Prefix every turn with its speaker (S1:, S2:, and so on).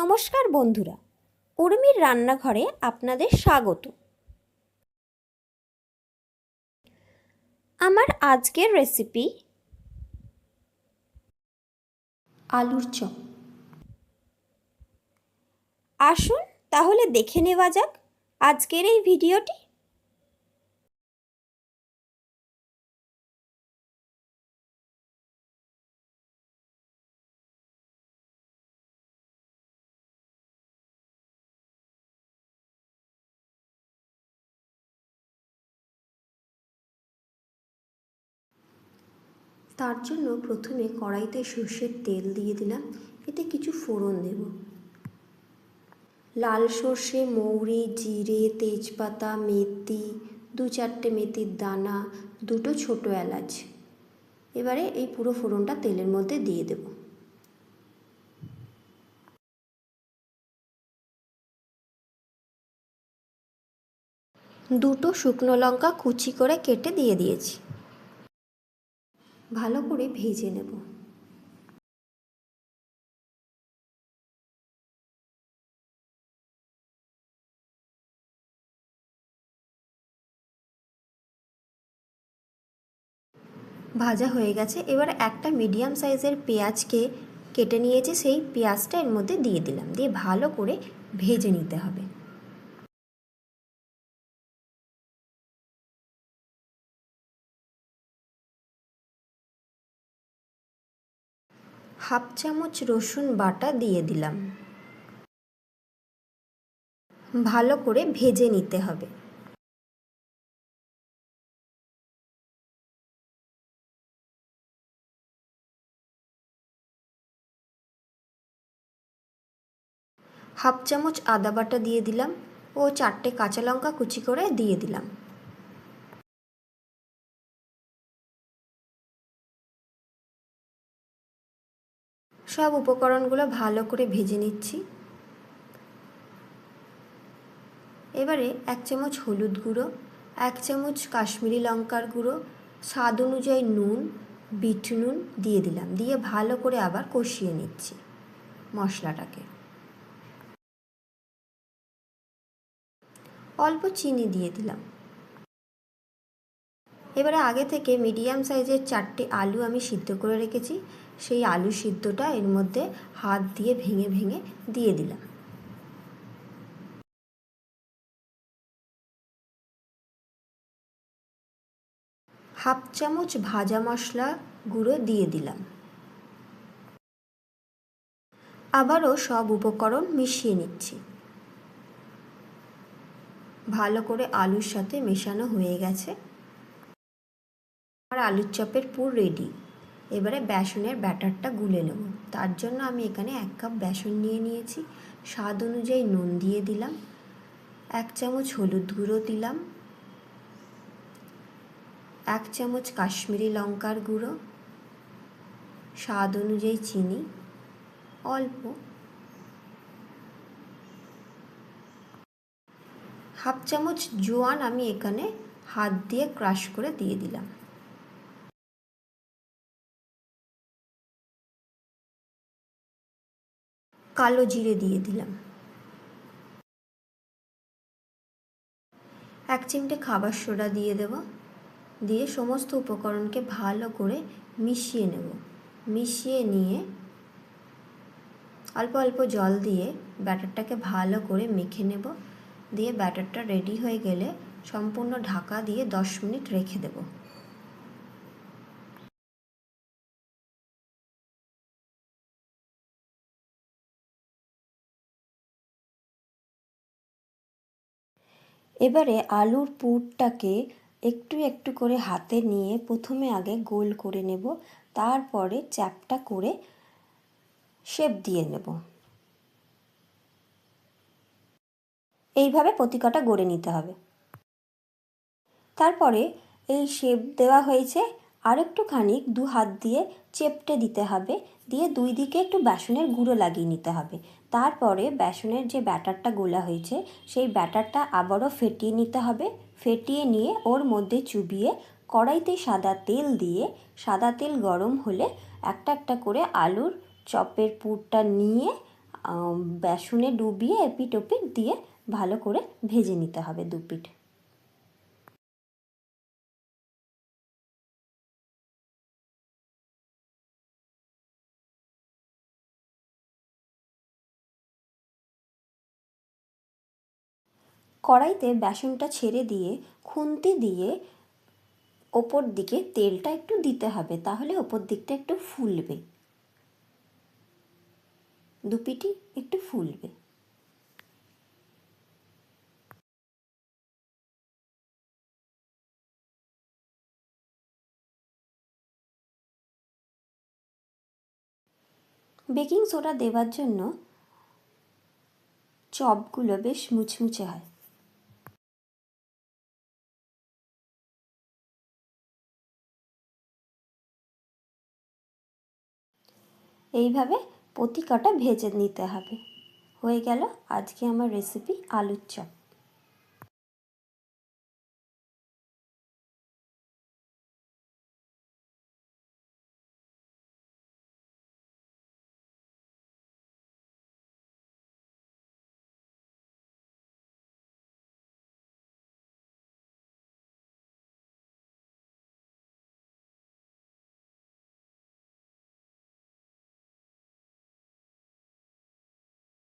S1: নমস্কার বন্ধুরা, উর্মির রান্নাঘরে আপনাদের স্বাগত। আমার আজকের রেসিপি আলুর চপ। আসুন তাহলে দেখে নেওয়া যাক আজকের এই ভিডিওটি। তার জন্য প্রথমে কড়াইতে সর্ষের তেল দিয়ে দিলাম। এতে কিছু ফোড়ন দেব। লাল সর্ষে, মৌরি, জিরে, তেজপাতা, মেথি, 2-4টে মেথির দানা, 2টো ছোটো এলাচ। এবারে এই পুরো ফোড়নটা তেলের মধ্যে দিয়ে দেব। দুটো শুকনো লঙ্কা কুচি করে কেটে দিয়ে দিয়েছি। ভালো করে ভেজে নেব। ভাজা হয়ে গেছে। এবার একটা মিডিয়াম সাইজের পেঁয়াজকে কেটে নিয়েছি, সেই পেঁয়াজটা এর মধ্যে দিয়ে দিলাম। দিয়ে ভালো করে ভেজে নিতে হবে। হাফ চামচ রসুন বাটা দিয়ে দিলাম। ভালো করে ভেজে নিতে হবে। হাফ চামচ আদা বাটা দিয়ে দিলাম ও 4টে কাঁচা লঙ্কা কুচি করে দিয়ে দিলাম। সব উপকরণগুলো ভালো করে ভেজে নিচ্ছি। এবারে 1 চামচ হলুদ গুঁড়ো, 1 চামচ কাশ্মীরি লঙ্কার গুঁড়ো, স্বাদ অনুযায়ী নুন, বিট নুন দিয়ে দিলাম। দিয়ে ভালো করে আবার কষিয়ে নিচ্ছি মশলাটাকে। অল্প চিনি দিয়ে দিলাম। এবারে আগে থেকে মিডিয়াম সাইজের 4টে আলু আমি সিদ্ধ করে রেখেছি, সেই আলু সিদ্ধটা এর মধ্যে হাত দিয়ে ভেঙে ভেঙে দিয়ে দিলাম। হাফ চামচ ভাজা মশলা গুঁড়ো দিয়ে দিলাম। আবারও সব উপকরণ মিশিয়ে নিচ্ছি। ভালো করে আলুর সাথে মেশানো হয়ে গেছে। আর আলুর চপের পুর রেডি। এবারে বেসনের ব্যাটারটা গুলে নেব। তার জন্য আমি এখানে 1 কাপ বেসন নিয়ে নিয়েছি। স্বাদ অনুযায়ী নুন দিয়ে দিলাম, 1 চামচ হলুদ গুঁড়ো দিলাম, 1 চামচ কাশ্মীরি লঙ্কার গুঁড়ো, স্বাদ অনুযায়ী চিনি অল্প, হাফ চামচ জোয়ান আমি এখানে হাত দিয়ে ক্রাশ করে দিয়ে দিলাম। কালো জিরে দিয়ে দিলাম। 1 চিমটে খাবার সোডা দিয়ে দেব। দিয়ে সমস্ত উপকরণকে ভালো করে মিশিয়ে নেব। মিশিয়ে নিয়ে অল্প অল্প জল দিয়ে ব্যাটারটাকে ভালো করে মেখে নেব। দিয়ে ব্যাটারটা রেডি হয়ে গেলে সম্পূর্ণ ঢাকা দিয়ে 10 মিনিট রেখে দেব। এবারে আলুর পুরটাকে একটু একটু করে হাতে নিয়ে প্রথমে আগে গোল করে নেব, তারপরে চ্যাপ্টা করে শেপ দিয়ে নেব। এইভাবে প্রতিকটা গড়ে নিতে হবে। তারপরে এই শেপ দেওয়া হয়েছে, আর একটুখানি 2 হাত দিয়ে চেপটে দিতে হবে। দিয়ে 2 দিকে একটু বেসনের গুঁড়ো লাগিয়ে নিতে হবে। তারপরে বেসনের যে ব্যাটারটা গোলা হয়েছে সেই ব্যাটারটা আবারও ফেটিয়ে নিতে হবে। ফেটিয়ে নিয়ে ওর মধ্যে চুবিয়ে কড়াইতে সাদা তেল দিয়ে, সাদা তেল গরম হলে একটা একটা করে আলুর চপের পুরটা নিয়ে বেসনে ডুবিয়ে এপিট ওপিট দিয়ে ভালো করে ভেজে নিতে হবে দুপিঠ। কড়াইতে বেসনটা ছেড়ে দিয়ে খুন্তি দিয়ে ওপর দিকে তেলটা একটু দিতে হবে, তাহলে ওপর দিকটা একটু ফুলবে, দুপিঠই একটু ফুলবে। বেকিং সোডা দেওয়ার জন্য চপগুলো বেশ মুচমুচে হয়। এইভাবে প্রতি কটা ভেজে নিতে হবে। হয়ে গেল আজকে আমার রেসিপি আলুর চপ।